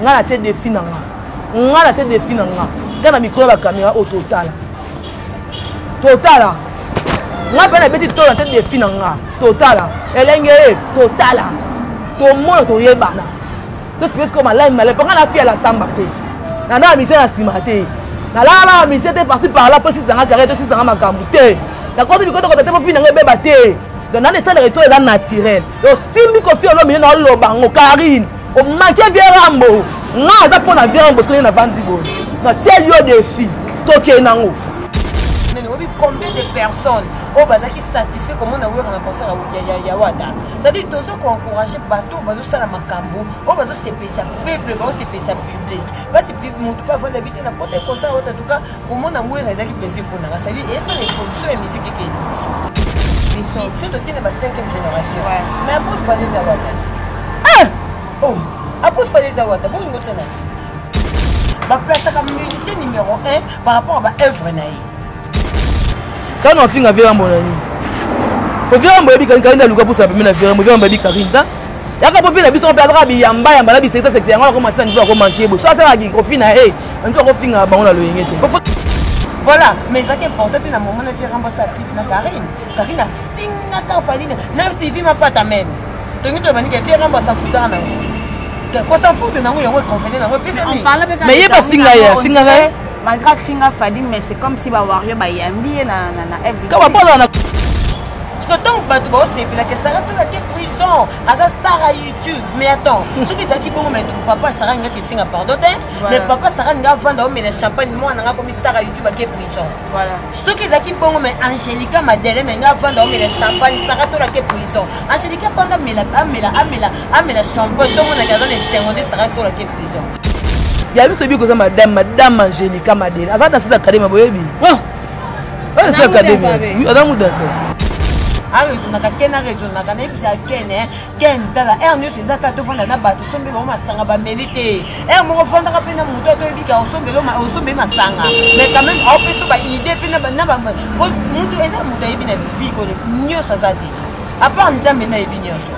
nga la tie défi na nga nga la tie défi na nga nga na micro ba caméra au total nga pe na beti to la tie défi na nga total elenge total to mona to yebana to tu es comme la malé pas nga la fille la samba te na na mise na sima te na la mise te parti par là pour si sanga carré to si sanga makambu te na côté bi côté te pour fille nga beba te donc dans l'état de retour est naturel donc simbi ko fille on na lobango Karine o manqué bien rambo nga za pona bien rambo ko na vandi bo na tel yo défi toke nango combien de personnes au bazar qui satisfait comment on a vu un concert à Wada. C'est-à-dire tous ceux qui ont encouragé bateau, bateau ça la macambo, au bateau c'est ça peuple, bateau c'est ça public. Parce que mon tout pas avant d'habiter na côté concert en tout cas comment on a vu les qui plaisir pour nous. C'est-à-dire est-ce que les productions et musique qui est surtout qui est la 5e génération. Mais après il faut les Wada. Oh, après il faut les Wada. Bon nous tena. Ba place comme musicien numéro 1 par rapport à œuvre naïe. Quand on finit à faire un bon ami, on vient me dire quand il a Lucas pour sa première affaire, on vient me dire Karine. Il y a pas de on perdra Biamba, Yamba, c'est ça, c'est on commence à nous commenter. Ça, c'est la qui confine à eux. On doit finir à bon la loyer. Voilà, mais ça qui est important, c'est un moment de faire rembourser la clip de Karine. Karine a fini à Kafaline, même si il m'a pas ta même. Tu me dis qu'elle fait rembourser la clip de Karine. Quand on fout de nous, on va confiner dans le pays. Mais il n'y a pas fini à malgré Finga Fadi, mais c'est comme si Wario Bayambi na FV. Comment pas dans la parce que tant que tu vas aussi puis la question là tu es prison à sa star à YouTube mais attends ceux qui sont qui bon mais papa Sarah nga qui singa pardon mais papa Sarah nga vendre mais le champagne moi nga comme star à YouTube qui est prison voilà ceux qui sont qui bon mais Angelica Madeleine nga vendre mais le champagne Sarah to la qui est prison Angelica panga amela champagne tout le monde a gardé les secondes Sarah to la qui est prison. Il y a juste que madame Angélica Madeleine. Avant dans cette académie, baby. C'est cette académie. Oui, on a mu danser. Ah, raison na kena raison na kana bisa kene ken tala news ezaka to vanda na bato sombe ba masanga ba melite mo vanda ka pena muto to bika osombe masanga mais quand même au peso ba idée pena ba na ba muto eza muto yebi na vie ko nyosa zati à part nzambe na yebi nyoso.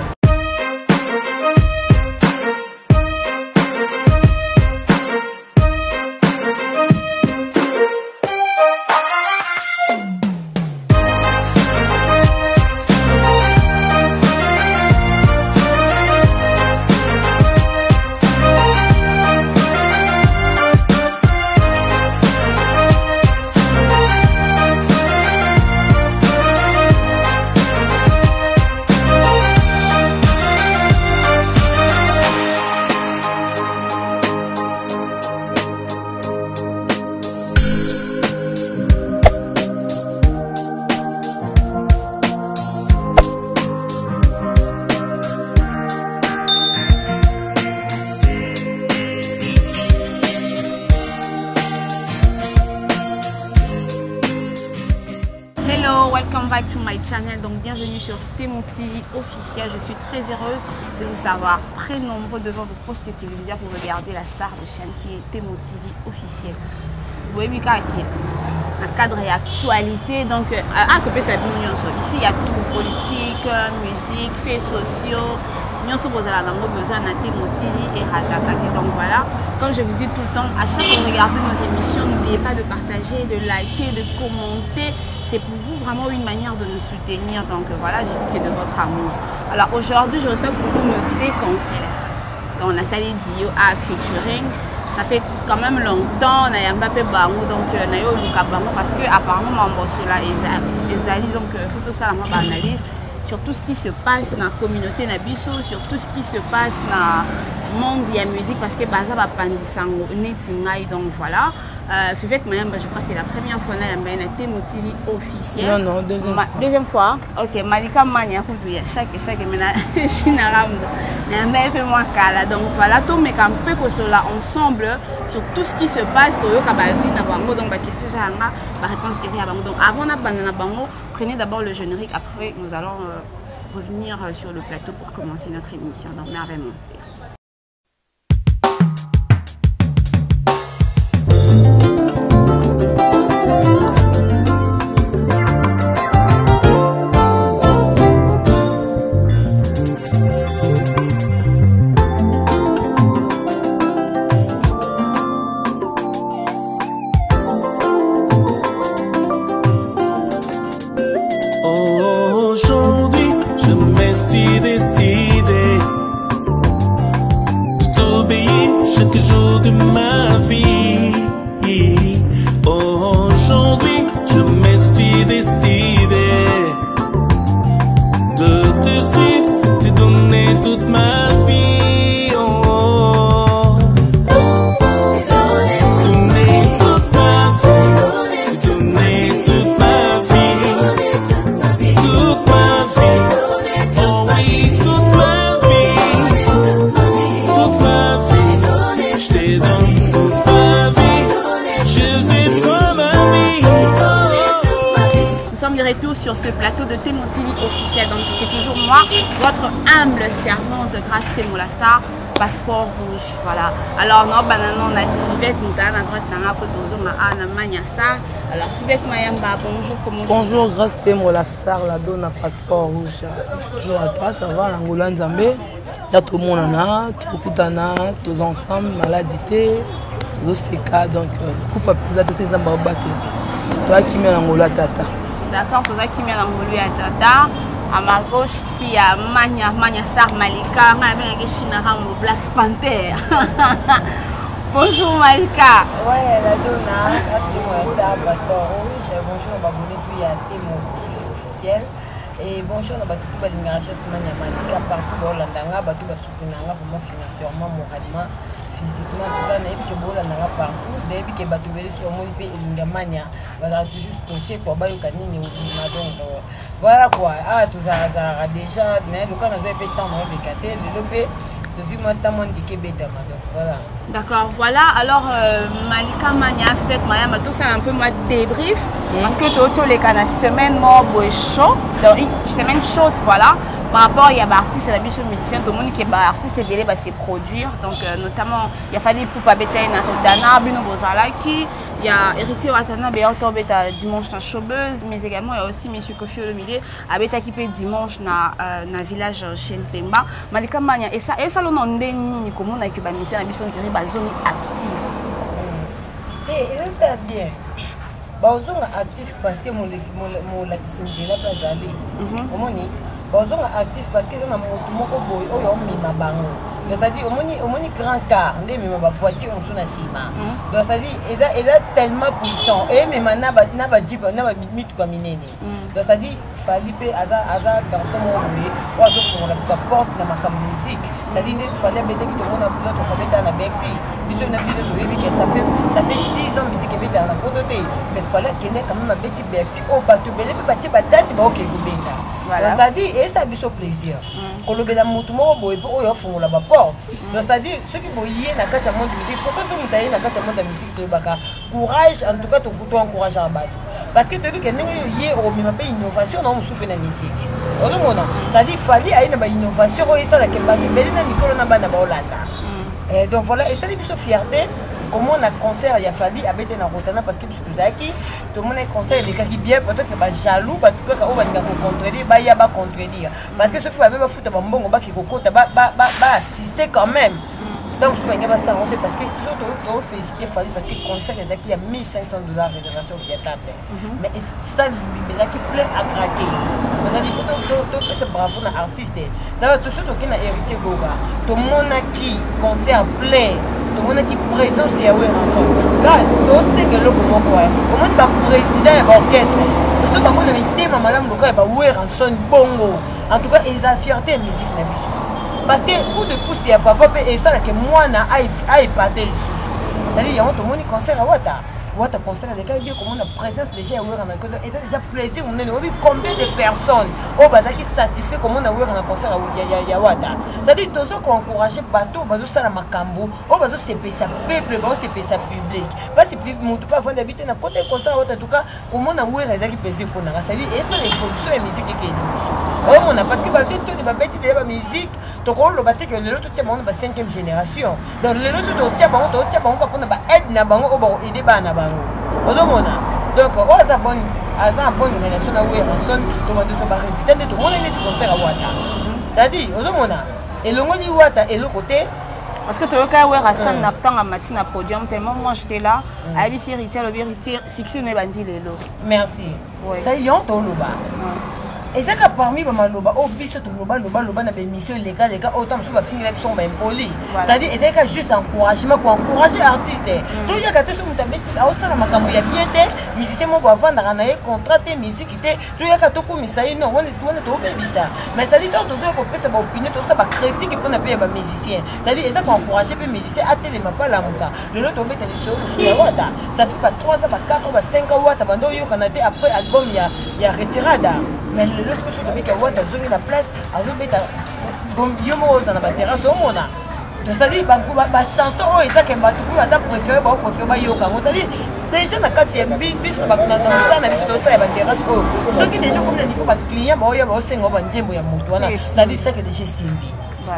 Welcome back to my channel, donc bienvenue sur Témo TV officiel. Je suis très heureuse de vous savoir très nombreux devant vos postes téléviseurs pour regarder la star de chaîne qui est Témo TV officiel. Vous voyez qui un cadre et actualité, donc ici il y a tout, politique, musique, faits sociaux. Nous avons besoin de Témo TV et Radakate. Donc voilà, comme je vous dis tout le temps, à chaque fois que vous regardez nos émissions, n'oubliez pas de partager, de liker, de commenter. C'est pour vous vraiment une manière de nous soutenir. Donc voilà, j'ai vu que de votre amour. Alors aujourd'hui, je reçois pour vous me déconseiller. Donc on a salé Dio à featuring. Ça fait quand même longtemps, on a Mbappé Bango, donc on a eu Luka Bango parce que apparemment mon boss là, Ezali, donc faut tout ça la analyse sur tout ce qui se passe dans la communauté Nabiso, sur tout ce qui se passe dans le monde de la musique parce que Baza va pandisango netingai, donc voilà. Je crois que c'est la première fois que je suis Témo TV officiel. Non, deuxième fois. Deuxième fois. Ok, Malika Mania, chaque je suis donc voilà, tout mais un peu que cela ensemble sur tout ce qui se passe. Donc avant de prenez d'abord le générique, après nous allons revenir sur le plateau pour commencer notre émission. Donc merveilleux. t'obéir chaque jour de ma vie. Aujourd'hui, je me suis décidé de te suivre, te donner toute ma vie. Oh. Donner toute ma vie, te donner toute ma vie, toute ma vie. Oh oui, toute ma vie, je te donne toute ma vie. Je suis comme un vie. Nous sommes de retour sur ce plateau de Témo TV officiel. Donc c'est toujours moi, votre humble servante Grâce Témo la Star, passeport rouge. Voilà. Alors non, on a Fivette, nous avons à droite, nous avons Mania Star. Alors Fivette Mayamba, bonjour, comment bonjour Grâce Témo la Star, la donne à passeport rouge. Bonjour à toi, ça va, l'Angola Nzambé. Là tout le monde en a, tout le monde tous ensemble, maladité. Donc, Koufa Pisa de Saint-Zamba Baté. Toi qui mets l'Angola Tata. D'accord, toi qui mets l'Angola Tata. À ma gauche, ici, il y a Mania Star Malika. Black Panther. Bonjour Malika. Ouais, la donna, Star passeport rouge. Bonjour, on va abonner puis à Témo TV officiel. Et bonjour, on va tout le monde Mania Malika partout dans l'Andanga, on va soutenir vraiment financièrement, moralement. Physiquement, tout le monde a été partout. Depuis que tu es sur mon pays, il y a toujours scotché pour bailler au canine. Donc voilà quoi. Ah, tout ça déjà. Mais le cas, on a fait tant de caté, développé. Deuxième temps, on dit que bête. Voilà. D'accord, voilà. Alors, Malika Mania fait Maya, tout ça un peu moi débrief. Parce que tu as les canaux semaine moi chaud. Donc, semaine chaude, voilà. Par rapport à l'artiste et la musicien, tout le monde qui est artiste et belé c'est produire. Donc notamment il y a fallu pour Pabeta Dana, Bino Bozalaki, il y a Héritier Watana, Béato Beta dimanche dans Showbuzz, mais également il y a aussi M. Kofi Olomide, Abeta qui peut dimanche dans village chez Ntemba. Malika Mania et ça l'on a ni comment on a que musicien la mission dirait ba zone active. Et ça bien. Ba zone active parce que mon la qui là pas aller. Omoni bonjour actif parce que c'est un mot boy oh yo mi mabango donc ça dit omoni grand car ndé mi ma voiture on sona sima donc ça dit il est tellement puissant et même na ba jiba na ba mitu kwa minene donc ça dit fallait aza garçon mo boy ou azo pour la porte na ma musique ça dit il fallait bêter que tout le monde a besoin de faire dans la Bexi biso na vidéo de baby que ça fait 10 ans musique est dans la côté mais fallait qu'il ait quand même un petit Bexi au bateau belé petit batati ba OK kubenda. Donc ça dit et ça biso plaisir. Kolobela mutu mo boy po oyo fungola ba porte. Donc ça dit ceux qui boyé na kati ya monde musique pourquoi ce mutaye na kati ya monde musique to baka courage en tout cas to encourager à battre. Parce que depuis que nous yé au même pays innovation na musu pe na musique. Olomona ça dit fallait aina ba innovation o isa la kemba belé na mikolo na bana ba Hollanda. Et donc voilà et ça dit biso fierté. Comment on a concert, il a fallu habiter dans Rotana parce que tout le monde a concert, les gars qui bien peut-être que jaloux, tout le monde va contredire, il y a contredire. Parce que ceux qui va même foutre un bon qui assister quand même. Donc je ne vais pas ça parce que tout le féliciter parce que le concert les acquis à $1,500 réservation qui est table. Mais ça les acquis plein à craquer. Donc ça dit faut c'est bravo un artiste. Ça va tout ce qui a hérité Goga. Tout le monde a qui concert plein. Tout le monde qui présence c'est à ensemble. Grâce tout c'est que le comment quoi. Au moins pas président et orchestre. Parce que par contre le thème madame le gars va ouer en son bongo. En tout cas ils a fierté musique na biso. Parce que coup de pouce il y a papa et ça que moi na a épaté les sous. C'est-à-dire il y a tout le monde concert à Wata concert les gars bien comment la présence déjà ouer en concert et ça déjà plaisir on est combien de personnes au bazar qui satisfait comment on a ouer en concert à Wata. C'est-à-dire tous ceux qui encourager bateau bateau ça la makambo au bateau c'est ça peuple bateau c'est ça public parce que mon tout pas avant d'habiter na côté concert en tout cas comment on a ouer les qui plaisir pour na c'est-à-dire et ça l'évolution et musique qui est on a parce que bateau tu des babeti de la musique donc on le bateau que le tout tient on va 5e génération donc le tout tient on pour na ba aide na bango au ba aider ba na bango ozomona donc on a bonne relation na ouer en son to ba de so ba résident de tout on est concert à Wata c'est-à-dire ozomona et le ngoni Wata et le côté parce que tu as quand même Hassan Naptan à matin à podium tellement moi j'étais là à ABC Retail le vérité 6 on est bandi les lots merci ça y on to lo ba Et ça, parmi les maloba, au biso, tout loba, na bémission, les gars, autant que ça, finir sont même polis. C'est-à-dire, et c'est juste encouragement pour encourager l'artiste. Donc, il y a quelque chose qui m'a dit, il y a bien des musiciens qui vont vendre un contrat de musique. Il y a quelque chose qui m'a dit, non, on est tout bébé ça. Mais c'est-à-dire, tout ça, on peut faire opinion, tout ça, critique pour ne pas être musicien. C'est-à-dire, et ça, qu'on encourage les musiciens à télé, mais pas la mouka. Le lot, on met des choses sur la wata. Ça fait pas 3 ans, pas 4 ans, pas 5 ans, abandon, il y a après album, il y a retirada. Mais lorsque je suis que Wata zongi la place, azobeta comme yomo za na terrasse au mona. Donc ça dit ba chanson o eza ke ba tout ba préféré ba yoka. Donc ça dit déjà na kati ya bis ba na biso to ça ba terrasse o. Ce qui déjà comme il faut ba client ba oya ba sengo ba nzembo ya mutu wana. Ça dit ça que déjà simbi.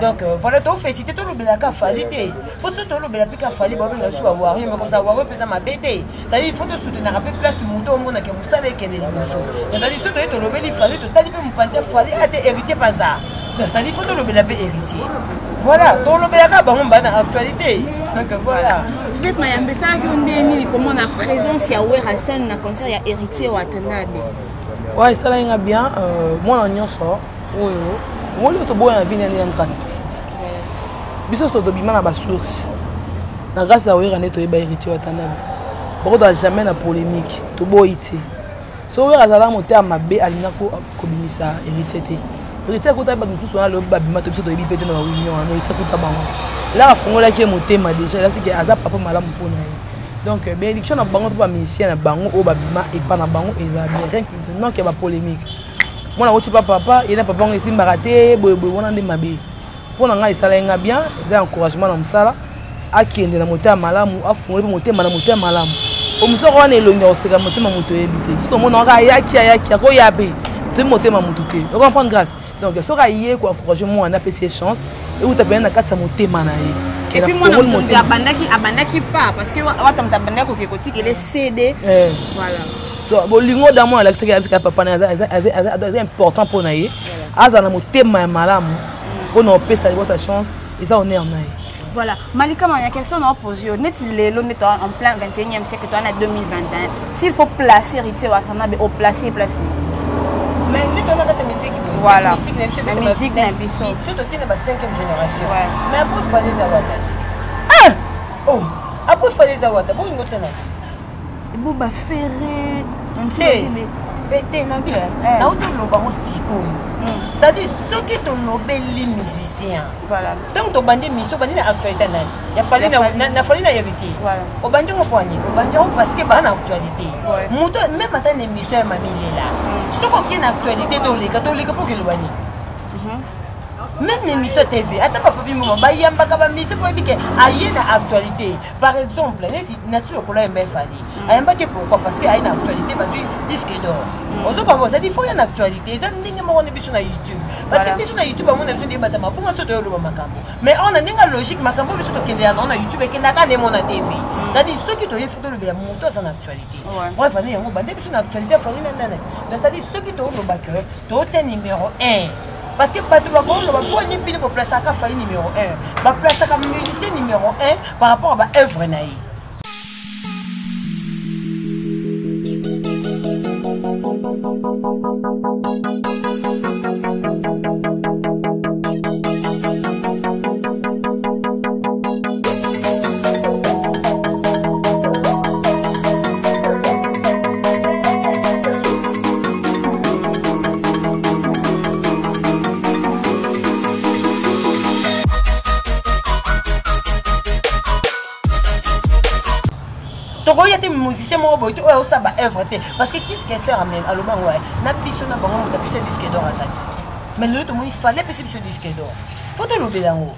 Donc voilà, tu fais si tu as le cas falité. Pour ce que tu as le cas falité, tu as avoir mais comme ça avoir peut ma bête. Ça dit il faut te soutenir un peu place muto au monde que vous savez qu'elle est l'émotion. Ça dit ce que tu as le bel fallu, tu as dit me panter fallu à te hériter pas ça. Donc ça dit il faut te le bel héritier. Voilà, tu le bel cas ba on ba actualité. Donc voilà. Peut-être mayambe ça que on est comment la présence ya ouais à scène na concert ya héritier wa Tanabe. Ouais, ça là bien moi on y sort. Moi, je suis en gratitude. Je suis en source. Grâce à Ouira, je suis héritier de Tanabe. Je ne suis jamais en polémique. Je suis héritier. Si vous avez un moteur à ma bé, je suis héritier. Héritier, je suis héritier. Là, je suis héritier déjà. Là, c'est que papa m'a donc, bénédiction na bango pour musicien na bango au babima et pas na bango et rien qui non qu'il y a polémique. Moi na pas papa et na papa ngisi mbaraté boy wana ndé mabe. Pour na ngai sala nga bien, des encouragement na musala akende na moteur malamu afungole moteur na moteur malamu. O musoko wana elongi oseka moteur moto ebité. So mona nga yaki ko yabe. Tout moteur moto té. On comprend grâce. Donc so ka yé ko encourager moi na PC chance et ou tapé na katsa moteur manaye. Et puis moi, je abandaki pas parce que les CD. Voilà. Bon, l'ingo d'amour électrique avec papa c'est important pour naïe. Azana mo tema malamu. Pour nous payer votre chance et ça on est en naïe. Voilà. Malika, il y a une question à poser. Net en plein 21e siècle, on est 2021. S'il faut placer héritier Watanabe au placer. Mais nous on a notre musique. Voilà. La musique n'est pas surtout qu'il n'est pas 5e génération. Ouais. Mais après il faut les Zawata. Ah! Oh! Après il faut les Zawata. Bon, nous tenons. Et bon, bah, ferré. On sait, mais. Pété, non, bien. Là où tu l'as aussi cool. C'est-à-dire, ceux qui t'ont lobé les musiciens. Voilà. Tant que tu as bandé mission, tu as actualité. Il a fallu na héritier. Voilà. Au bandé, on poignet. Au bandé, parce que c'est une actualité. Même maintenant, les missions, ma mille là. Ce qui est une actualité, tu as pour que l'ouani. Même les missions TV, attends pas pour moi, bah y a pas capable mission pour dire que aïe na actualité. Par exemple, nature pour la MFali. Aïe pas que pourquoi parce que aïe na actualité parce que disque d'or. On se comprend, ça dit faut y a une actualité. Ça n'est pas on est sur YouTube. Parce que sur YouTube on est sur des bâtiments pour moi sur le makambo. Mais on a une logique makambo sur que les on a YouTube et que n'a pas les mon TV. Ça dit ceux qui te photo le bien moto en actualité. Bref, on est on va sur l'actualité pour une ça dit ceux qui te le bac, tu numéro 1. Parce que pas tout le monde va pas ni pile pour placer un café numéro 1. Va placer comme musicien numéro 1 par rapport à l'œuvre naïe. Il y a des musiciens qui ont été œuvre parce que qui est ramené à l'Oban ouais n'a plus sur n'importe où t'as plus disque d'or à ça mais le tout il fallait plus ce disque d'or faut te l'oublier là haut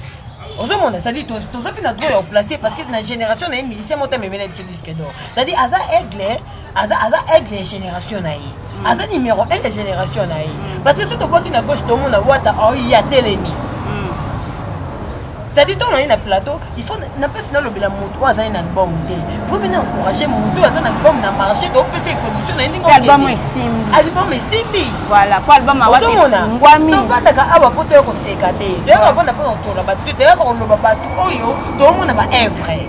aux hommes ça dit tous autres n'a droit placer parce que la génération des musiciens montent mais ce disque d'or ça dit Aza aigle génération naïe Aza numéro 1 de génération naïe parce que tout le monde à gauche tout le monde a wata il y a télémi c'est-à-dire qu'on a un plateau, il faut n'a pas sinon le bilan moto à un album il faut venir encourager moto à un album na marché donc c'est production na album est simbi voilà pour album à watu ngwami donc va daga aba pote ko sekate de va na pas on la battu de va on le battu oyo tout le monde na œuvre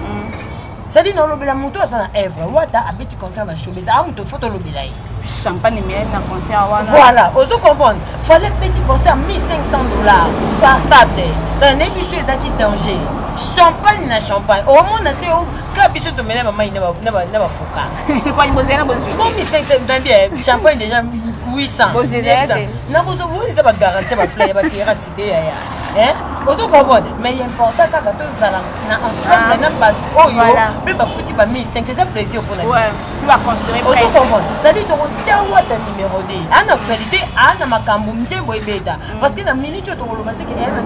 c'est-à-dire non le bilan moto à un œuvre wata abiti concert na showbiz a moto photo le bilan champagne mais na concert wana. Voilà, ozo comprendre. Fallait petit concert $1,500 par table. Dans une émission qui danger. Champagne na champagne. Au moins on a été au cas biso to mena maman ina ba poka. Quoi imposer na bozu. Bon $1,500 dans bien champagne déjà 800. Na bozo vous ça va garantir ba play ba tira cité ya. Hein? Ozo comprendre. Mais important ça quand on zala na ensemble na ba oyo mais ba fouti ba $1,500 c'est ça plaisir pour la vie. Ouais, tu vas considérer Ozo comprendre. Ça dit to tia wata numéro 2. En actualité, ana makambo mjembo ebeta parce que na minute to lo mateke elle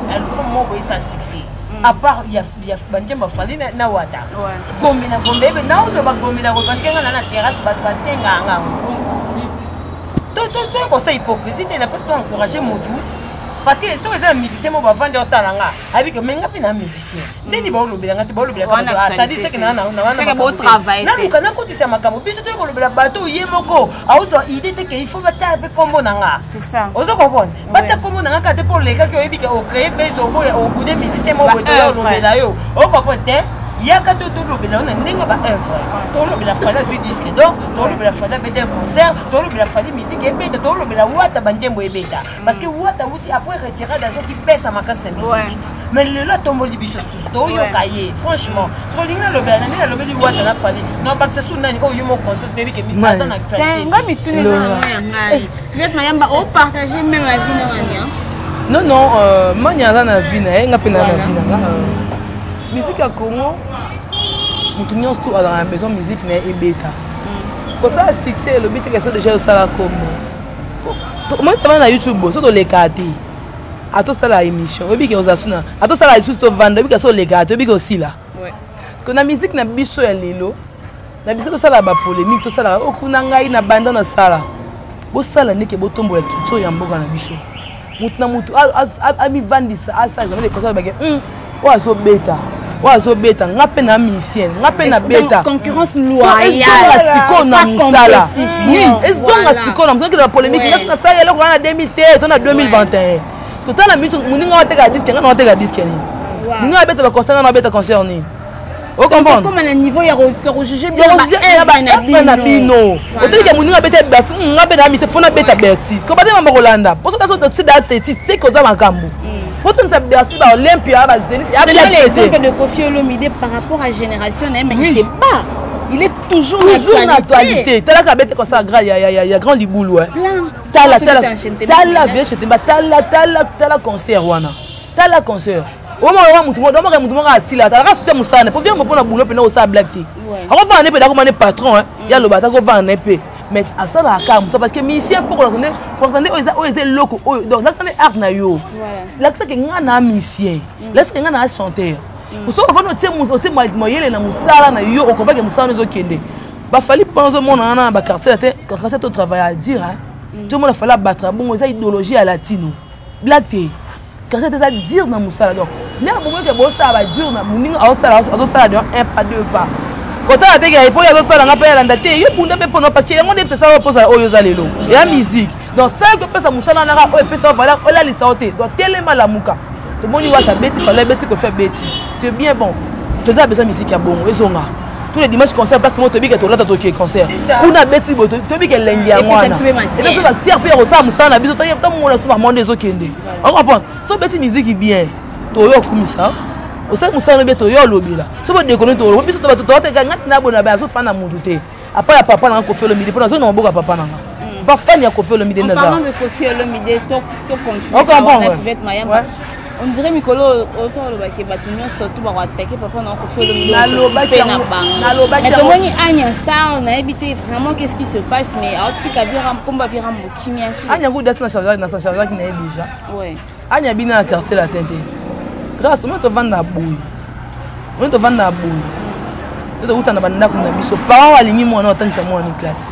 mo boy ça succès. À part il y a banjemba fali na wata. Ouais. Gomina gombebe na o ba gomina ko parce que na terrasse ba tenga nga. To ko ça hypocrisie na parce que encourager modu. Parce que si vous êtes un musicien, vous allez vendre talent. Avec un musicien. Mais vous allez vendre talent. Vous allez vendre talent. C'est que vous allez vendre travail. Vous allez vendre le bateau. Il faut c'est ça. Vous allez comprendre. Vous allez comprendre. Pour les gars qui ont créé au bout des musiciens, vous allez comprendre. Il y a quand tout le monde a une œuvre. Tout le monde a fallu disque d'or, tout le monde a fallu faire des concerts, tout le monde a fallu musique et bête, tout le monde a ouata banjembo et bêta. Parce que ouata outi après retirer des gens qui pèsent à ma casse de musique. Mais le là tombe le biso tout yo cahier. Franchement, trop linga le bela na le beli ouata na fallu. Non pas que ça sous nani oh yo mo conscience baby que mi dans l'actualité. Nga mi tuni na ngai. Peut-être mayamba au partager même la vie na mania. Non non, mania na na vie na nga pe na vie na. Musique à Congo, nous avons tout dans la maison musique mais bêta. Quand ça succès, le but est que déjà ça la comme. Moi je vais sur YouTube, sur les cartes. À tout ça la émission, oui que vous asuna. À tout ça la juste vendre, oui que sur les cartes, oui que aussi là. Ouais. Parce que la musique na biso ya lelo, na biso ça la ba polémique, tout ça la okuna ngai na banda na sala. Bo sala neke botombo ya kitso ya mboka na biso. Mutu na mutu ami vandisa asa les conseils ba oazo beta. Oazo beta, ngape na musicien, ngape na beta. Concurrence loyale. Siko na musala. Oui, ezonga siko na musala que la polémique, na ça yelo ko na 2013, on a 2021. Parce que la musique muninga wateka disque, nga wateka disque ni. Muninga beta ba concert na beta concert ni. Vous comprenez? Comme le niveau ya rejuger bien na bino. Autant que muninga beta basi, ngape na musicien fona beta Bercy. Ko bata mamba Rolanda. Pour ça c'est date, c'est que za makambo. Vous avez Bercy à Olympia, à Zénith, il y a l'exemple de Kofi Olomide par rapport à la génération, mais il ne sait pas. Il est toujours en actualité. Tu as la bête comme ça, il y a grand liboulou. Tu as la concert. Tu as la concert. Au moment où tu as assis là, tu as assis Moussane. Pour venir me prendre un boulot, tu as black. On va vendre un peu patron. Il y a le bâtard qui va vendre un peu. Mais à ça la calme parce que musicien faut qu'on entende aux locaux donc là c'est art na yo là c'est que ngana musicien là c'est que ngana chanteur pour ça on va noter moyele na musala na yo on comprend que musala nous okende ba fali penser mon na ba quartier quand au travail à dire tout le monde fallait battre bon ça idéologie à latino black quand c'est à dire na musala donc mais à moment que bon ça va dire na muninga au sala un pas deux pas. Quand on a dit qu'il faut y aller faire la paix à l'andate, il faut ne parce qu'il y a un monde qui s'en pose à Oyozalelo. Et la musique. Donc ça que peut ça moussala na ra o peut ça voilà on la lisanté. Donc tellement la mouka. Tout le monde voit ta bête, il fallait bête que faire bête. C'est bien bon. Tu as besoin de musique à bon et zonga. Tous les dimanches concert parce que moi tu dis que tu as toqué concert. On a bête tu dis que lundi à moi. Et ça va tirer faire au ça moussala na biso tu on a souvent monde des okende. On comprend. So bête musique est bien. Toyo comme ça. Au sein de ça, on a lobby là. Si vous déconnez, vous avez tout na bona ba so fana muduté. Après la papa na Kofi Olomide, pour nous on boka papa na. Pas fan ya Kofi Olomide na za. Parlant de Kofi Olomide, to continue. On dirait Mikolo autant le baké batunyo surtout ba attaquer papa na Kofi Olomide. Na loba mais comment ni Anya Star on a évité vraiment qu'est-ce qui se passe mais autika vira pomba vira mokimia. Anya go desna charger na sa charger qui na déjà. Ouais. Anya bina na quartier la tente. Grâce moi te vendre na boui. Moi te vendre na boui. Tu uta na banda kuna biso. Parents alingi moi na otangisa moi en classe.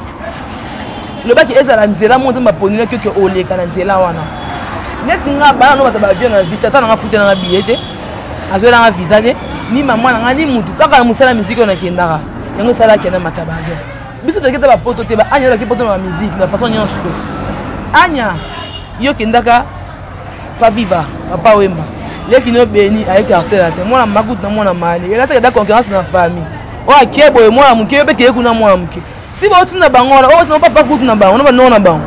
Le bac est à nzela mo nzemba ponile que oleka na nzela wana. Net nga ba no bata ba avion na vite tata na futa na billet. Azola na visa de ni maman na ni mutu kaka na musala musique on a kendaka. Yango sala kena mataba avion. Biso te keta ba poto te ba anya la ki poto na musique na façon nyonso. Anya yo kendaka pa viva papa wemba. Les qui n'ont béni avec quartier là, moi la magoute na moi la mali. Et là c'est de la concurrence dans la famille. Oh akebo et moi amuke, be ke kuna moi amuke. Si vous êtes bango, on pas beaucoup na bango, on va non na bango.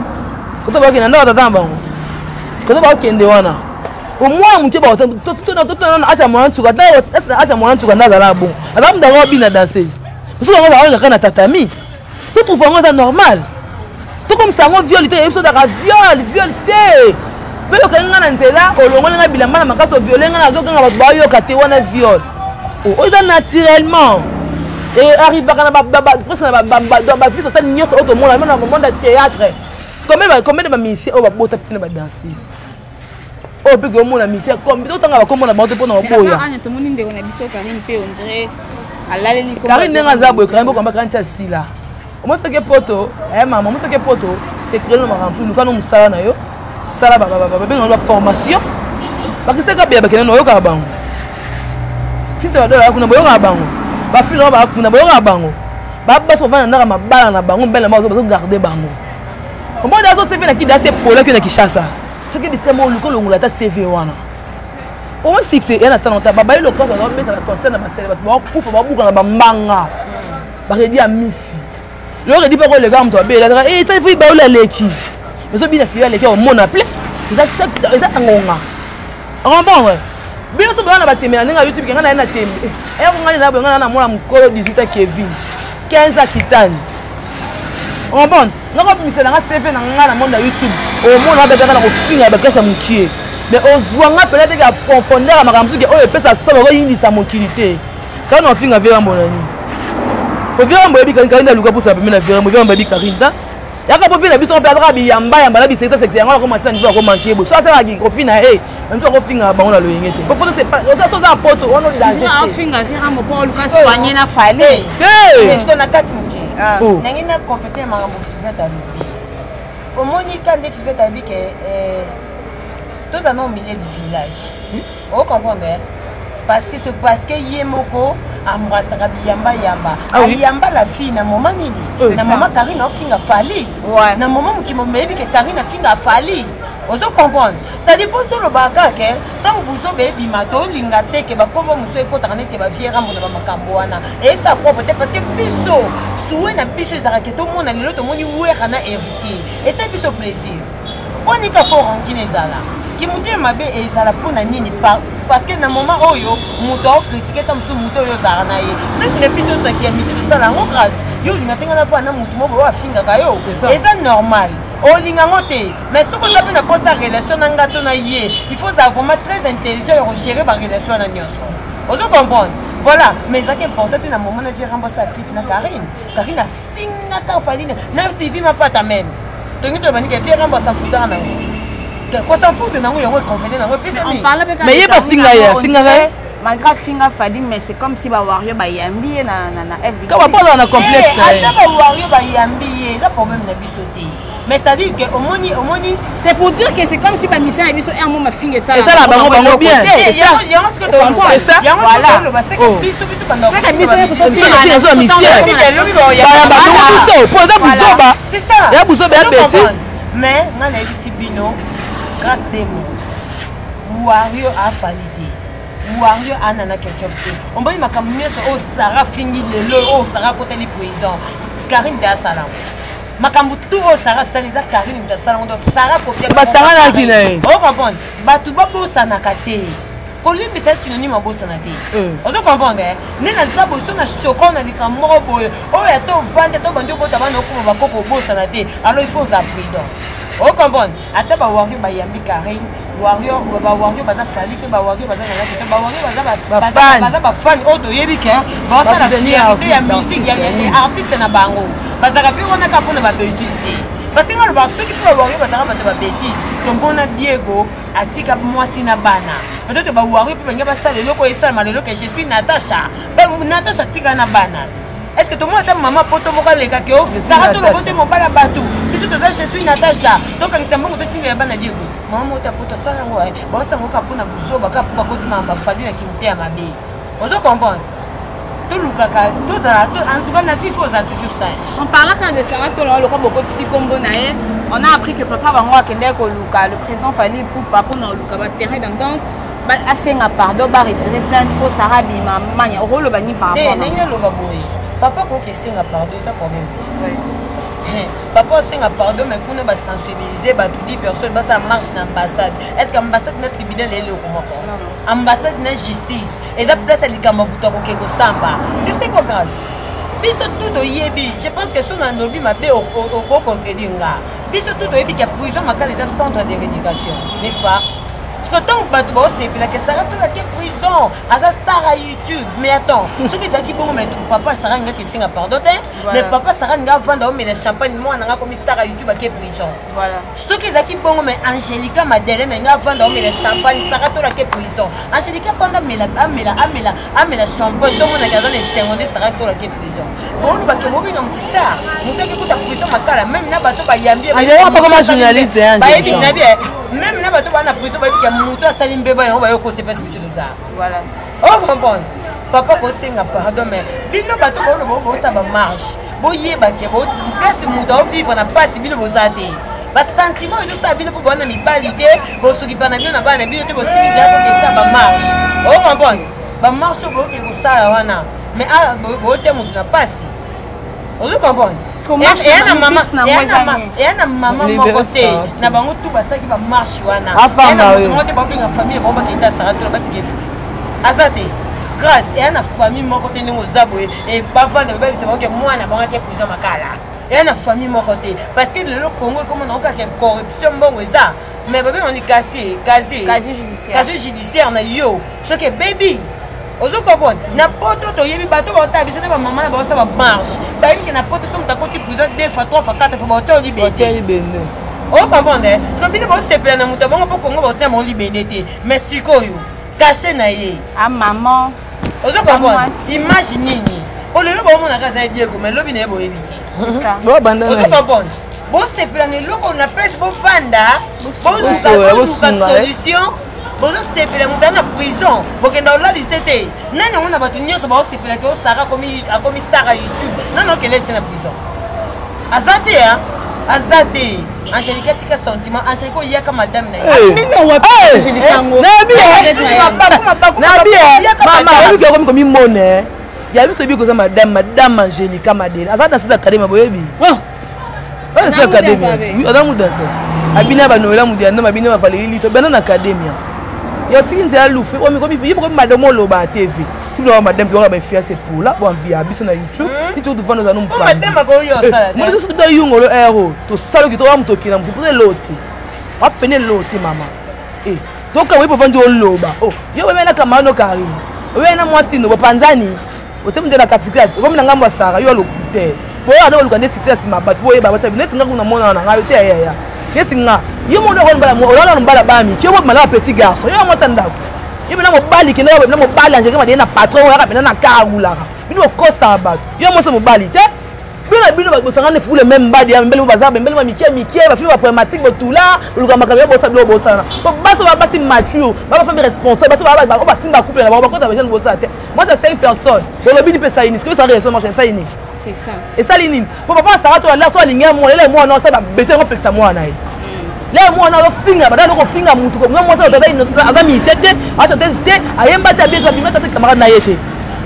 Quand on va qu'il na tata bango. Quand on va qu'il ndewana. Au moins mon tiba tout acha moyen tuka ta acha moyen tuka na la bon. Adam dango bina danseuse. Vous on va na tatami. Tout trouve ça normal. Tout comme ça on viol té so da viol té. Pero quand on a nzela olongo na bilamba na makaso violer na zo kanga ba yo kate wana viol. Oh ça naturellement. Et arrive à la fille sur cette autre monde, dans le monde de théâtre. Combien de missions on va botter pour la danser? Oh, puis que mon mission, comme d'autres on va comment la monter pour nos boya. Tout le monde on a biso Karine pe on dirait à l'aller comme Karine n'est pas boy, Karine comme quand tu si là. Moi c'est que poto, maman, moi c'est que poto, c'est créer le maran pour nous quand nous ça na yo. Ça là on la formation. Parce que c'est que bien que nous yo ka bango. Si tu vas dans la kuna boyo ka bango. Ba filo ba kuna boyo ka bango. Ba so vana na mabala na bango belle ma zo garder bango. Comment d'aso CV na ki dase pole que na Kinshasa. Ce qui bisque mo luko longula ta CV wana. Au moins fixe et na talenta ba le corps va mettre la concerne na célèbre ba coupe ba buka na ba manga. Ba redi a misi. Le redi pas ko le gars mto be la eh ta fi ba o la lechi. Mais so bi na fi la lechi o mon appelé. Ça chaque ça ngonga. On bon ouais. Bien sûr, on a témé na YouTube qui ngana na témé. Et on ngana na ngana na mwana mukolo 18 Kevin. 15 Kitani. On bon, na ko misela nga CV na ngana monde YouTube. Au monde na beka na ko finga ba kasha mukie. Mais ozwanga peut-être que profondeur à makamzu que o pesa solo ko yindi sa mokilité. Quand on finga vera monani. Ko vera mbo bi karinda luka pour ça pe na vera mbo bi karinda. Yaka po vile biso perdra bi yamba la bi secteur secteur ngala ko matisa ndio ko manquer bo. So ça va ko fina même toi ko finga ba on la lo yengete. Faut c'est pas ça ça poto on a danger. On finga vera mbo pour le soigner na fallait. Est-ce qu'on a 4 muke? Nangi na compétent makambo fivet à lui. Au moni quand des fivet à lui que tous en au milieu du village. Vous comprenez? Parce que c'est parce que Yemoko ambrasaka biyamba yamba. Yamba la fille na maman nini? Na maman Karine finga fali. Na maman mukimo mebi que Karine finga fali. Vous comprenez? Ça dépend de le bagage que tant que vous avez bimato lingate que ba kombo muso ko tanete ba fiera mo na makambo wana. Et ça propre parce que biso soué na biso ezarake to mona lelo to moni wera na héritier. Et c'est biso plaisir. On est ka fort en Kinezala. Qui mouté mabe ezala pona nini parce que na moment oyo muto critiquer tam so muto yo zara na ye. Même les biso ça qui a mis tout ça là en grâce. Yo lingatenga na pa na mutu mo ba finga kayo. Et ça normal. Oh lingangote mais ce qu'on appelle la poste relation n'angato na yé il faut avoir vraiment très intelligent et gérer par relation na nyonso vous comprenez voilà mais ça qui est important c'est na moment na vie rembourser clip na Karine a finga ka faline na suivi ma pata même donc tu vas dire que vie rembourser futa na quand on fout na ngo comprendre na ngo mais il pas finga malgré finga faline mais c'est comme si ba wario ba yambi na FV quand pas na complexe ata ba wario ba yambi ça problème na bisoté. Mais c'est-à-dire que au moni c'est pour dire que c'est comme si ma mission est biso un moment ma finga ça. Et ça là bango bien. Il y a ce que tu comprends. C'est ça. Voilà. C'est que biso biso pendant. C'est que biso c'est tout. C'est ça. Il y a besoin de bêtises. Mais on a ici bino grâce demo. Wario a validé. Wario a nana ketchup. On va y makamune au Sarah fini le oh Sarah côté les prison. Karine de Salam. Makambu tout Sarah Saliza Karine de Salam de Sarah copier. Ba Sarah na kile. On comprend. Ba tu ba bossa na kate. Kolimbi c'est synonyme à bossa na te. On comprend hein. Nena za bossa na chocolat na dikamoro boy. Oh ya to vendre to banjo bota bana ko ba ko bossa na te. Alors il faut ça prudent. On comprend. Ata ba Wario ba yambi Karine. Wario baza fali que ba Wario baza na te ba Wario baza fan o to yebi ke ba ça la musique ya artiste na bango. Bazaka bi wana ka pona ba bêtise. Parce que on va ceux qui peuvent Wario baza ba bêtise. Donc on a Diego atika mwasi na bana. Peut-être ba Wario pe nga ba sala loko esala malelo que je suis Natacha. Ba Natacha tika na bana. Est-ce que tout le monde a maman poto moka leka ke o ça va tout le monde mon bala batou. Biso to je suis Natacha. Donc quand ça monte tu ya bana Diego. Maman ota poto sala ngwa ba sa ngoka pona buzo ba ka ba kotima ba fali na kimte ya mabe. Vous comprenez? Tout le caca, tout en tout cas la vie faut ça toujours sage. En parlant quand de Sarah tout le beaucoup de combo nae, on a appris que papa va moi kende ko luka le président fallait pour papa na luka ba terrain d'entente ba asenga pardon ba retirer plainte pour Sarah bima manya rolo bani par rapport. Nenga lo ba boy. papa ko kesenga pardon ça problème papa senga pardon mais qu'on va sensibiliser ba tout 10 personnes ba ça marche dans ambassade est-ce que ambassade notre tribunal est le comment ambassade na justice et ça place ali kama buto ko ke ko samba tu sais quoi grâce biso tout oyebi je pense que son anobi mabe au contredire nga biso tout oyebi que prison makala est centre de rééducation n'est-ce pas? Parce que tant que tu vas c'est la question là tout la prison à sa star à YouTube mais attends ceux qui ça qui bon mais papa ça ranga qui singa pardon mais papa ça ranga vendre mais le champagne moi on a comme star à YouTube à qui prison voilà ceux qui ça qui bon mais Angelica Madeleine nga vendre mais le champagne ça ranga tout la qui prison Angelica pendant mais la champagne donc on a gardé les secondes ça ranga tout la qui prison bon nous va que moi bien mon star nous t'as que ta prison makala même na bato ba yambi Angelica pas comme journaliste même na bato ba na prison ba muto asali mbeba yango bayo côté parce que c'est ça voilà oh comprendre papa ko senga pardon mais bino bato bo ça ba marche bo yeba ke bo place muto vivre na passe bino bo zate ba sentiment yo ça bino pour bona mibalité bo soki bana bino na bana bino te bo simi dia ko ça ba marche oh comprendre ba marche bo ke ko ça wana mais ah bo te muto na passe vous comprenez? Et na maman mon côté na bango tout basaki ba marche wana et na moto ba binga famille ba ba kenda sara to ba tike azate grâce et na famille mon côté ngo zaboye et ba vendre ba bisa que moi na bango ke prison makala et na famille mon côté parce que le Congo comme on a que corruption bongo ça mais ba on est casier judiciaire na yo ce que baby ozo comprendre na poto to yebi bato ba ta biso na maman ba ça ba marche ba yebi na poto to mutako ki prison 2 fois 3 fois 4 fois ba to libéré o comprendre parce que bino ba se pela na muta bongo po Congo ba ta mo libéré mais sikoyo caché na ye ah maman ozo comprendre imagine nini o le lo ba mo na ka za Diego mais lobi na bo yebi c'est ça bo banda ozo comprendre bo se pela ne loko na pèse bo fanda bo solution bonjour c'est pour les moutons en prison pour que dans la liste non on a pas tenu ce bon c'est pour que Sarah comme star à YouTube non qu'elle est en prison azate Angelica tika sentiment Angelica il y a comme madame na Angelica nabi comme monnaie il y a vu ce que madame Angelica Madeleine azate dans cette académie boyebi c'est académie oui on a mu danser abina ba noela mu dia na abina ba fale lito bana na académie ya tiki nzela lufe o mi ko bi ko madame lo ba TV tu dois madame tu ba fier c'est pour là bon via biso na YouTube tu tu vendre za no mpana madame ko yo ça moi je suis dans yungolo héros to salo ki to wa mtoki na mtu pour lote wa pene lote mama to ka we po vendre loba yo we mena kama no kari we na mwasi no panzani o se mzela katikati ko mina ngambo sara yo lo kute bo ya no lo kande success mabat bo ye ba ba net nga kuna mona na ngayo te ya yetinga yemo ndo mbala mo olala mbala bami kyo mala petit garçon yo mo tanda ibe na mo bali kina na mo bali anje kama na patron ya kapena na karula bino kosa ba yo mo se mo bali te bino ba sangane fule même badi ya mbele baza mbele ba mikie ba fi ba problématique botula luka makalo bo sablo bo sana baso ba basi mature ba femme responsable baso ba simba couple na ba kota ba jeune bo sa te moi c'est 5 personnes pour le bini pe ça ini ce que ça réaction marche ça ini c'est ça et ça l'inine pour papa ça to la to linga mo le mo non ça ba bete ko peksa mo na là moi on a le finger ba dans le finger mutu ko moi ça tata ino azami sete acha teste ayemba ta bien ka bimeta te camarade na yete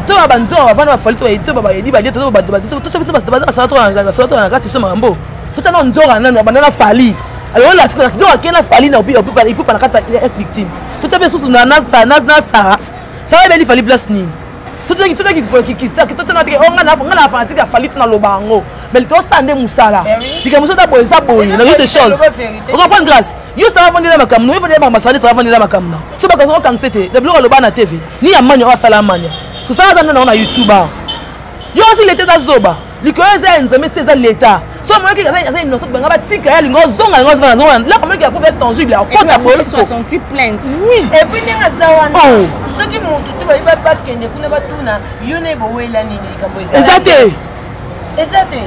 to ba nzo ba na fali to yete ba yedi ba to ba to ça ça to na kati so mambo to ça non nzora na ba na fali alors là tu dois kena fali na opi pa na kati ya victime to ça be sous na ça va be fali place ni tout ce qui tout ça na fanatique a fali na lobango mais to sande musala dikamuso ta boy ça boy na autre chose on comprend grâce yo ça va vendre la makam no yo vendre ma salade ça va vendre la makam na so ba kaso kan sete de bloquer le bas na TV ni ya manya wa salamanya so ça za na YouTuber yo aussi l'état da zoba likoyo za nzame c'est ça l'état so moi qui ça une autre banga ba tika ya lingo zonga là comment qui a prouvé tangible à compte boy 68 plaintes oui et puis ninga zawana ce qui monte tu va pas kende kuna batuna yo ne bo wela nini likambo exacte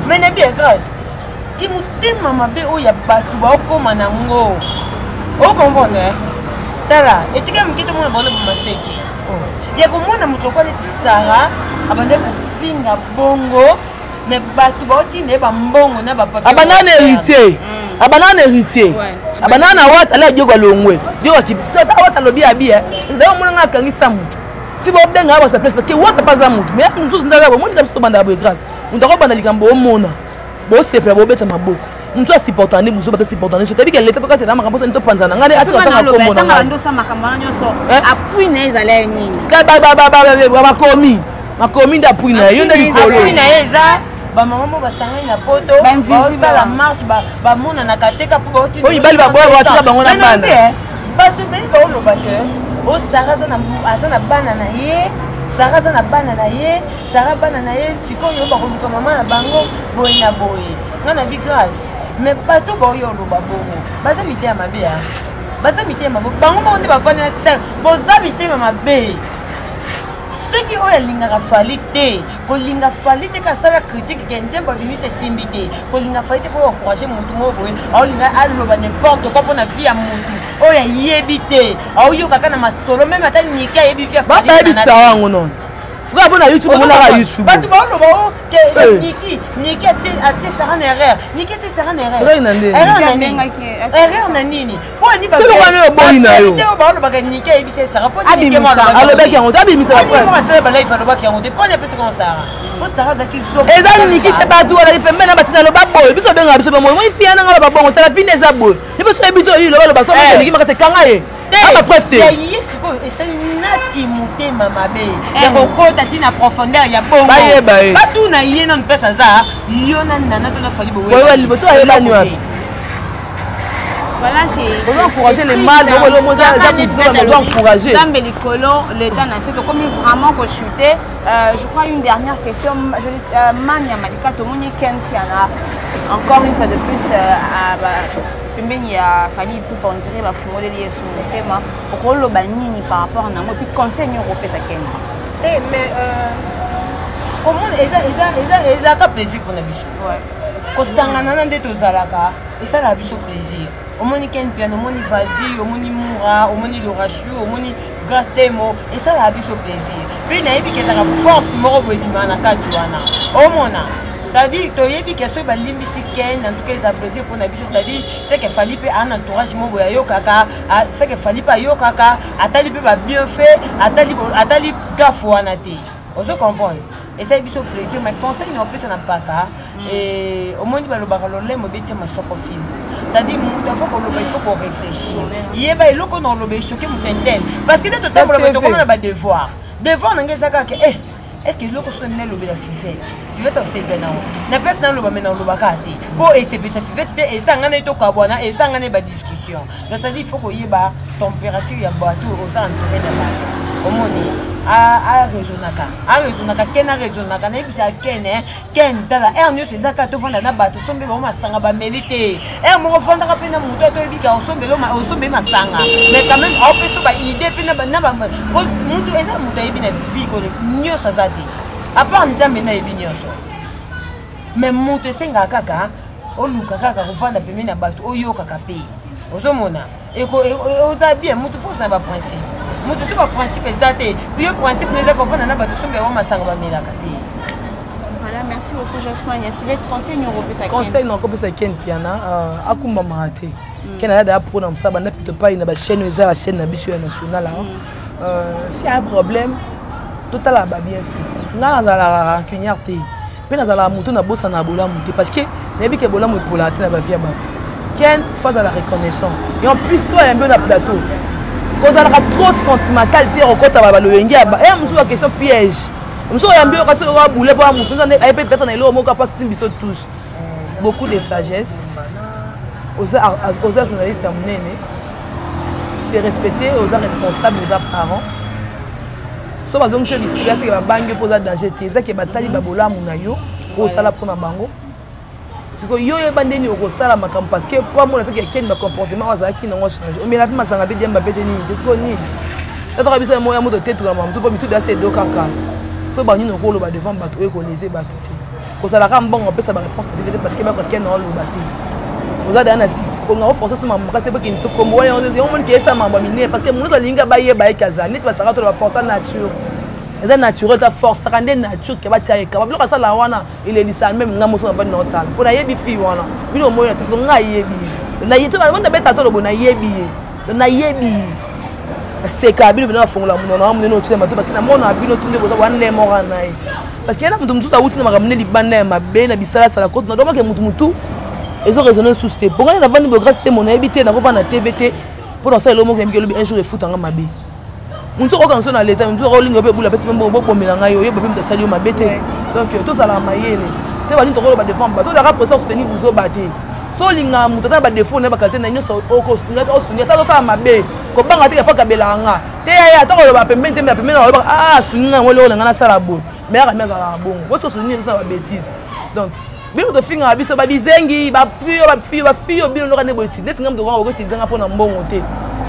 mais n'est bien grâce qui mutema mabe o ya batu ba okoma na ngo o comprendre tala etika mkito mwana bona maseke ya komona mutoko le tsara abande kufinga bongo mais batu ba otine ba mbongo na ba papa abanana héritier abanana wata la jogo longwe jogo ki tata wata lobi abi ndio mwana ngakangi samu Si vous avez un place parce que vous n'avez pas un monde. Mais nous tous, nous avons un grâce. Nous avons un ligambo au monde. Bon, c'est fait, vous êtes un beau. Nous sommes supportants, nous sommes supportants. Je t'ai dit qu'elle était pas là, ma campagne, nous sommes pas là. Nous sommes pas là. Nous sommes pas là. Nous sommes pas là. Nous sommes ba maman ba sanga na poto ba la marche ba mona na kateka po ba oui bali ba boya ba tika bango na bana ba to be ba lo ba ke o sara za na bana na ye sara za na bana na ye sara bana na ye siko yo ba ko luka mama na bango boy na boy ngana bi grâce mais pas to ba yo lo ba bongo ba za mite ya mabe ya ba za mite ya mabe bango ba onde ba fana na bo za mite ya mabe qui ont linga falité ko linga falité ka sala critique kenje ba bimi se simbité ko linga falité pour encourager mutu moko au linga aloba n'importe quoi pour na vie ya mutu o ya yebité au yo kaka na masolo même ata nika yebi via falité ba yebi sawango non nga bona YouTube mona ka YouTube ba tu ba loba o ke niki ati sera en erreur niki ati sera en erreur na nini po ni ba ko ba no boy na yo ba loba ka niki yebi se sera po niki mo aloba ki yango tabi mi sera po ba la ifa loba ki yango po ne pese comme ça po sera za ki zo eza niki te ba tu ala ife mena ba tina loba boy biso benga biso mo mo ifi ana ngala ba bongo tala fine za boy ni biso ebito yi loba so mo niki makate kanga ye ama preste ya yesu ko esa nati mutema mabe ya kokota tina profondeur ya bongo ba tu na ye non pesa za yo na nana to na fali bo ouais liboto ayeba ni wapi. Voilà, c'est. On doit encourager les mâles, on doit encourager. Dans Belicolo, l'État n'a pas comme vraiment qu'on chutait. Je crois une dernière question. Mania Malika, tout le monde est Kentiana. Encore une fois de plus, il a fallu pour on dirait va fumer les sous le thème. Pour le banini par rapport à un puis conseil européen ça Kenya. Eh mais comment ils ont plaisir pour la biso. Ouais. Kostangana nande tozalaka, et ça la biso plaisir. Omoni ken piano, omoni Valdi, omoni Moura, omoni Lorachu, omoni Grâce Temo, et ça la biso plaisir. Puis na yebi ke ta force moko boy dimana katuana. Omona. C'est-à-dire que yebi ke so ba limbisi ken en tout cas ils apprécient pour na biso, c'est-à-dire c'est que fallait pe un entourage mo boya yo kaka, c'est que fallait pas yo kaka, atali pe ba bien fait, atali gafuana te. On se comprend. Et ça biso plaisir mais conseil non plus ça n'a pas cas et au moins il va le barolé mo beti ma soko film. C'est-à-dire il faut qu'on réfléchisse. Yeba eloko non lobe choquer mutentel parce que tout temps le comme on a devoir. Devoir n'engeza ka est-ce que l'autre soit né lobe la fivette? Fivette au step na. Na place na loba mena loba kate. Pour step sa fivette et ça ngane to kabwana et ça ngane ba discussion. Donc ça dit il faut qu'on yeba température ya bateau aux entourés de la. Au moni a raisonnaka kena raisonnaka na bisa ken tala ernyo sezaka to vanda na bato sombe ba masanga ba melite mo vanda ka pena muto to bika osombe masanga mais quand même au peso ba idée pena ba na ba muto eza muto yebi na vie ko nyo sazati à part nzambe na yebi nyoso mais muto senga kaka oluka kaka ko vanda pemeni na bato oyoka ka pe ozomona eko oza bien muto faut ça ba principe. Mutu c'est pas principe exacté. Puis le principe les comprendre na ba to sombe wa masanga ba melaka te. Voilà, merci beaucoup Jospin. Il y a filet de conseil européen. Conseil non kopesa ken piana akumba marate. Ken ala pour na msaba na pito pa ina ba chaîne eza la chaîne na biso nationale si y a un problème total ba bien fait. Na la rancunière te. Pe na la mutu na bossa na bola mutu parce que nebi ke bola mu pour la te na ba via ba. Ken face à la reconnaissance. Et en plus toi un peu na plateau. Quand on a trop sentimental, on compte à le yengi. Et on question piège. On se dit que quand on a boulé pour un mouton, on a personne qui a pas de touche. Beaucoup de sagesse. Aux journalistes c'est respecter aux responsables, aux parents. Si on a des choses qui sont banques pour danger, c'est ça qui est bataille babola munayo au sala pour na bango. Parce que yo bandeni au sala makam parce que pour moi le fait que quelqu'un comportement ça qui n'ont changé. Mais la vie masanga be demba be teni parce que ni. Ça doit biso moya moto tête kwa mamu. So pas mitu d'assez do kaka. So ba ni no ko lo ba devant bato e ko lese ba petit. Ko sala ka mbongo pe ça ba réponse parce que ba ko ken no lo ba ti. Vous avez un assist. On a forcé sur ma parce que qui ne comme voyons on monde qui est ça mamba miné parce que mon so linga ba ye ba kaza. Ni tu vas ça la force nature. C'est naturel, ta force, ça rend nature qui va tirer. Quand on ça la wana, il est lisant même na moso ba notal. Pour na yebi fi wana. Bino moyo parce que nga yebi. Na yeto ba wanda beta to lo na yebi. Na yebi. c'est qu'à bino venir fongola mon mon no tshema parce que na mona bino tunde boza wane mora nae parce que na mutu mutu awuti na makamne libanda ma be na bisala sala kote na doma ke mutu ils ont raisonné sous ce pour na vandi bo grâce te mon habité na ko na TVT pour ça le mot que mi un jour e foot nga mabe mutu ko kan so na l'état mutu ko lingo be bula parce que bo pomela ngayo ye bo pim ta sali ma bete donc tout ça la mayele te bani to ko ba défendre ba to da rapprocher soutenir buzo baté so linga mutu ta ba défaut na ba qualité na nyoso oko sunga to sunya ta so mabe ko banga te pa kabelanga te ya to ko ba pembe te pembe na ba sunga ngolo na ngana sala bo mais ka meza la bongo wo so sunir ça ba bêtise donc bino to finga biso ba bizengi ba fio bino no kana boiti net ngam to ko ti zenga pona mbongo te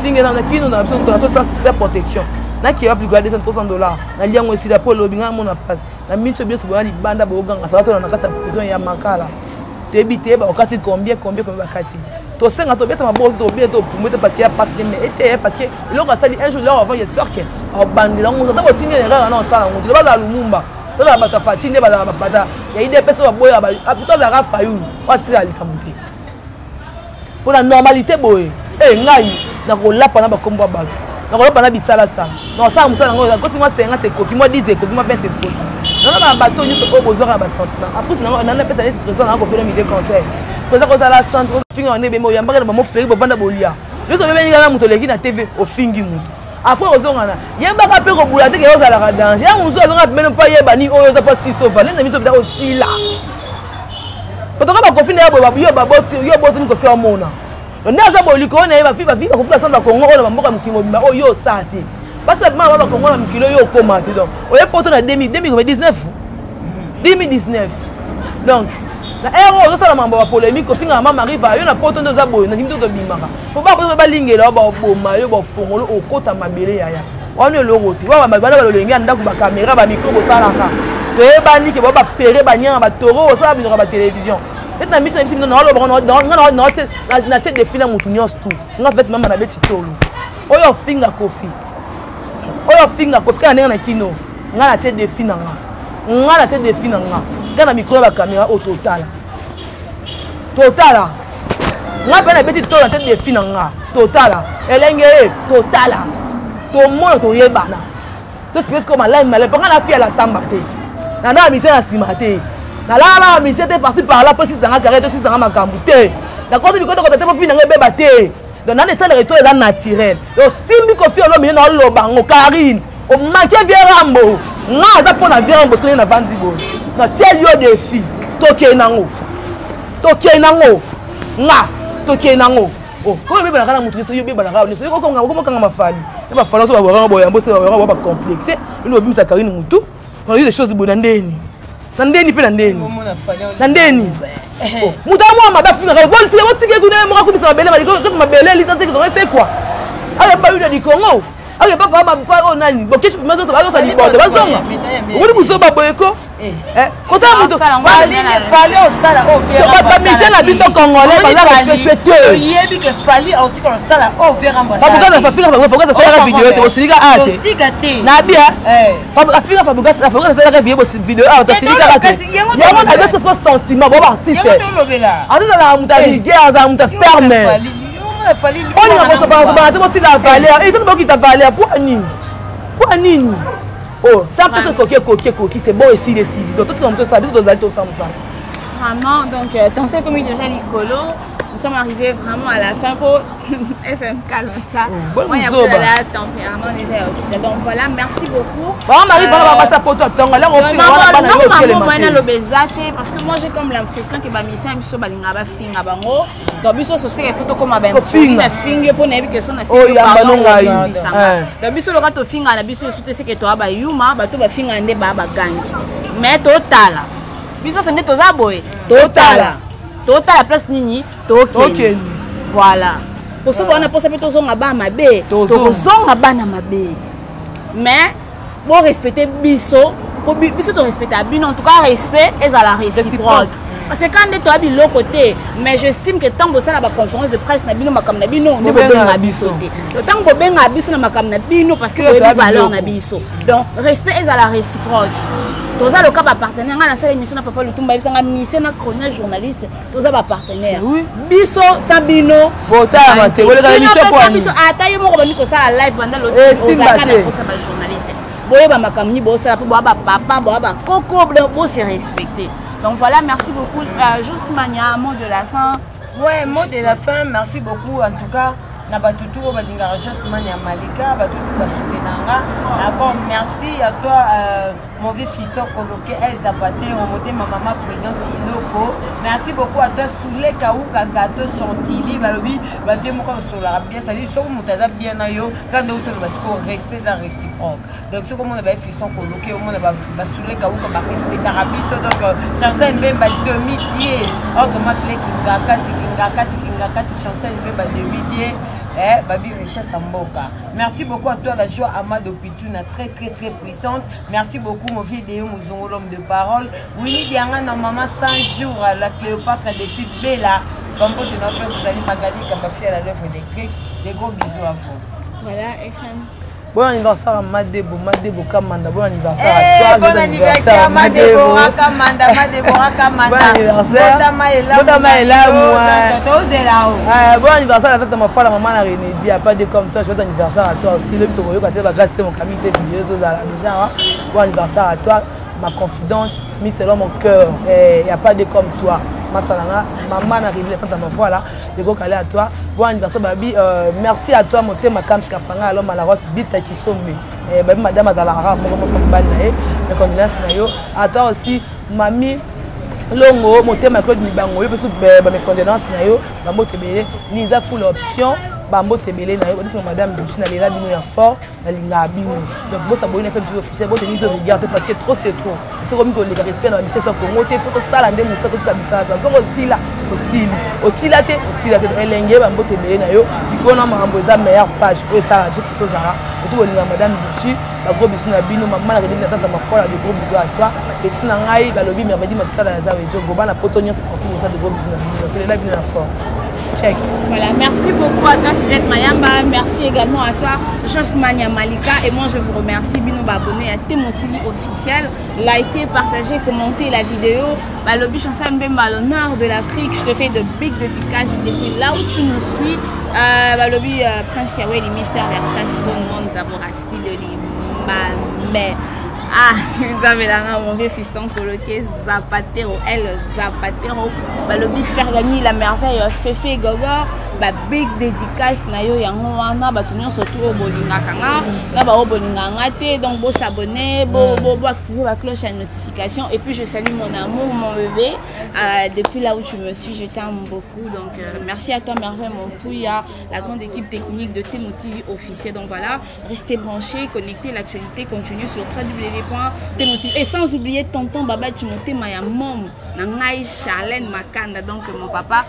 finga na kino na biso to na so protection na ki va plus garder $100 na liango si la polo binga mona passe na mincho biso bo na libanda bo ganga ça to na kata prison ya makala te bité ba okati combien bakati to senga to beta mabolo to beta to promettre parce qu'il y a pas de mais était parce que le gars ça dit un jour là avant j'espère que au bandila on ça va tinga erreur na ça on dit ba lumumba to la bata fatine ba la bata ya ide pesa ba boya ba plutôt la rafa yulu wa tira likamuti pour la normalité boy ngai na ko lapa na ba kombo ba na ko lapa na bisala ça non ça musala ngo ko tima 50 ekoki mo 10 ekoki mo 20 ekoki non na bato ni so ko zora ba sentiment après na peta ni président na ko faire mi de conseil pour ça ko ça la centre finga on est bemo yamba na mo fleri bo vanda bolia yo so bebe ni na muto leki na TV o fingi muto après ozongana yamba ka pe ko bula te ke yo za la danger ya muzo azonga même pas yeba ni oyo za pas so va nenda mito bita aussi là parce que ba confiner yo ba boti ni ko fi amona on a za boli ko na yeba fi ba ko fi centre Congo ona mboka mkingo bima oyo sati parce que ma ba Congo na mkilo yo koma te donc oye poto na 2019 donc na héros zo sala mambo ba polémique ko finga mama riva yo na poto ndo za boy na kimto to bimaka po ba ko ba lingela ba boma yo ba fongolo okota mabele yaya on le roté wa ba ba lolengi anda ku ba caméra ba micro bo sala ka to e ba ni ke ba pere ba nyanga ba toro so ba bino ba télévision et na mitso msi na lo ba na tete de fina mutu nyos tout nga fait mama na beti tolo oyo finga kofi kana na kino nga na tete de fina nga kana micro ba caméra au total nga pe na beti tolo na tete de fina nga total elenge total to mo to yebana to tu es comme la malé pas na fi la samba te na mise na simate na la mise te parti par là pour 600 carré 600 makambu te na côté bi côté te fi na beba te donc na état le retour est naturel donc simbi ko fi on mi na lo bango Karine o manqué bien rambo nga za pona bien rambo ko na vandi bo na tell you the fi toke nango nga toke nango oh ko beba na kana mutu so yo beba na kana so yo ko nga mafali e ba fala so ba boya boya mbo se ba complexe ino vimisa Karine mutu on dit des choses bonandeni Nandeni pe nandeni. Nandeni. Mudamu maba finga ka bon tire wotike kuna mo ka kubisa mabele ba ko mabele li tante ko c'est quoi. Ale ba yu di Congo. Ale ba ba ba nani. Bo kichu mazo to ba so li bodo ba zonga. Wodi buso ba boyeko. Kota muto. Fallait au stade au vera. Ba mise na biso congolais ba la respecter. Yebi ke fallait au tika au stade au vera mba. Ba buka na finga ba foka sa vidéo te osika ate. Na bia. Finga fabuka sa foka sa vidéo ate osika ate. Yango na biso ko sentiment ba artiste. Ati na mutali guerre za muta ferme. On y va se parler de la valeur. Et tout le monde qui t'a valeur pour nini. Oh, tant que ce coquet, c'est bon ici, les cils. Donc, tout ce qu'on peut savoir, c'est que vous vraiment, donc, attention, comme il déjà l'icolo, nous sommes arrivés vraiment à la fin pour FM Kaloncha. Moi, il y a beaucoup de tempérament déjà. Donc, voilà, merci beaucoup. Bon, Marie, on va passer pour toi. Là, on fait parce que moi, j'ai comme l'impression que ma mission est sur Balingaba Finga Bango. Donc, biso so c'est photo comme ben finga pour na question na oh ya banonga yi donc biso loka to finga na biso soute c'est que to aba yuma ba to ba finga nde ba gangi mais total biso c'est nde to za boy total place nini toke voilà pour ça on a pensé to zonga ba mabe to zonga bana mabe mais bon respecter biso ko biso to respecter bino en tout cas respect et à la réciproque parce que quand on est de côté, mais j'estime que tant que ça la conférence de presse na bino makam na bino on est bien biso le temps que ben biso na makam na bino parce que il valeur na biso donc respect est à la réciproque. Tous le cas partenaire na salle émission na papa Lutumba bisanga ministre na chronique journaliste tous ba partenaire biso sabino bota mate wole ka émission kwa biso ataye mo ko bani ko ça live banda l'autre ozaka na ko ça ba journaliste boye ba makamni bo ça pour ba papa bo ba koko bo se respecter. Donc voilà, merci beaucoup. Juste Mania, mot de la fin. Ouais, mot de la fin, merci beaucoup. En tout cas, na batutu au badinga Just Mania Malika, batutu basukenanga. D'accord, merci à toi, mon vieux fiston coloqué El Zapaté, au moté ma maman présidence Iloko. Merci beaucoup à toi, Soulé Kaouka Gâteau Chantilly, balobi, ba vieux moko sur la bien, ça dit so mutaza bien na yo, quand de autres parce que respect ça réciproque. Donc ce comment on va fiston coloqué, au monde ba Soulé Kaouka ba respect arabiso donc Chancel Mbemba demi-dié, autrement que Kingakati Chancel Mbemba demi-dié. Babi richesse Mboka. Merci beaucoup à toi la joie Amado Pituna très puissante. Merci beaucoup mon vidéo Mouzongo l'homme de parole. Winnie Dianga na maman 100 jours la Cléopâtre depuis Bella. Comme pour notre frère Suzanne Magali qui m'a fait à l'œuvre électrique. Des gros bisous à vous. Voilà FM. Bon anniversaire à Madebo Kamanda. Bon anniversaire à toi. Bon anniversaire à Madebo Kamanda. Bon anniversaire. Botama est là moi. Bon anniversaire à ta maman, la maman a René dit, pas de comme toi, je souhaite anniversaire à toi aussi. Le petit Royo, quand tu vas gaster mon camion, tu es déjà. Bon anniversaire à toi, ma confidente, mis selon mon cœur. Il n'y a pas de comme toi. Maman a révélé ta maman là, je vais aller à toi. Bon anniversaire Babi, merci à toi mon thème à Camp Kafanga alors Malaros Bita qui sommes. Babi madame Azalara, mon mes condoléances à toi aussi mamie Longo, mon thème à Claude Mibango, parce que mes condoléances na yo, bambo tebele, ni za full option. Bambo tebele na yo, madame de Chine là bino ya fort, na linga bino. Donc bon ça bonne FM officiel, bon tenir de regarder parce que trop c'est trop. C'est comme que les respect dans l'amitié ça Congo, t'es pour ça la ndemo ça tout ça bisa ça. Donc aussi là t'es elenge bambo tebele na yo, biko na mambo za meilleure page que ça dit que tozara. Et tout linga madame Bichi, la gros bisou na bino maman la redine tata ma folle de gros bisous à toi. Et tina ngai balobi merveille ma tata na za wejo go bana potonyo ça de gros bisous na bino. Que là bino ya fort. Check. Voilà, merci beaucoup à toi Fred Mayamba, merci également à toi Just Mania Malika et moi je vous remercie Bino abonné à Témo TV officiel, likez, partagez, commentez la vidéo. Balobi Chancel Mbemba l'honneur de l'Afrique, je te fais de big dédicaces depuis là où tu nous suis. Balobi Prince Yahweh, les mystères Versace, son monde Zaboraski de l'Imba. Ah, vous avez là mon vieux fiston coloqué Zapatero, elle Zapatero, balobi faire gagner la merveille, Fefe Gogo, big dédicace na yo yango wana batu nyonso to bolinga kanga na ba bolinga ngate donc bo s'abonner bo activer la cloche à notification et puis je salue mon amour mon bébé depuis là où tu me suis je t'aime beaucoup donc merci à toi Merveille mon pouya la grande équipe technique de Témo TV officiel donc voilà restez branchés connectez l'actualité continue sur www.Témo TV et sans oublier tonton Baba Timothée Maya Mom na ngai Charlène Makanda donc mon papa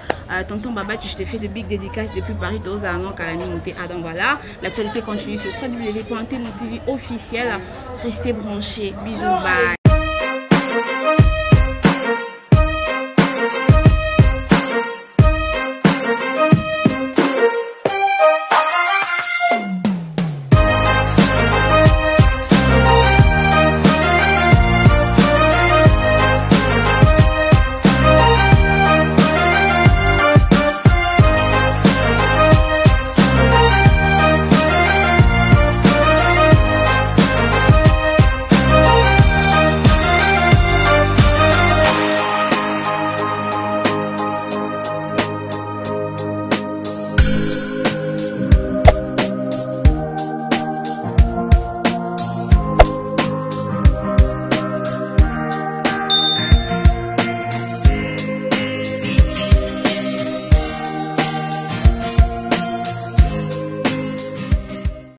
tonton Baba je te fais de big dédicaces depuis Paris tous à Calamité. Ah donc voilà, l'actualité continue sur www.Témo TV officiel. Restez branchés. Bisous, bye.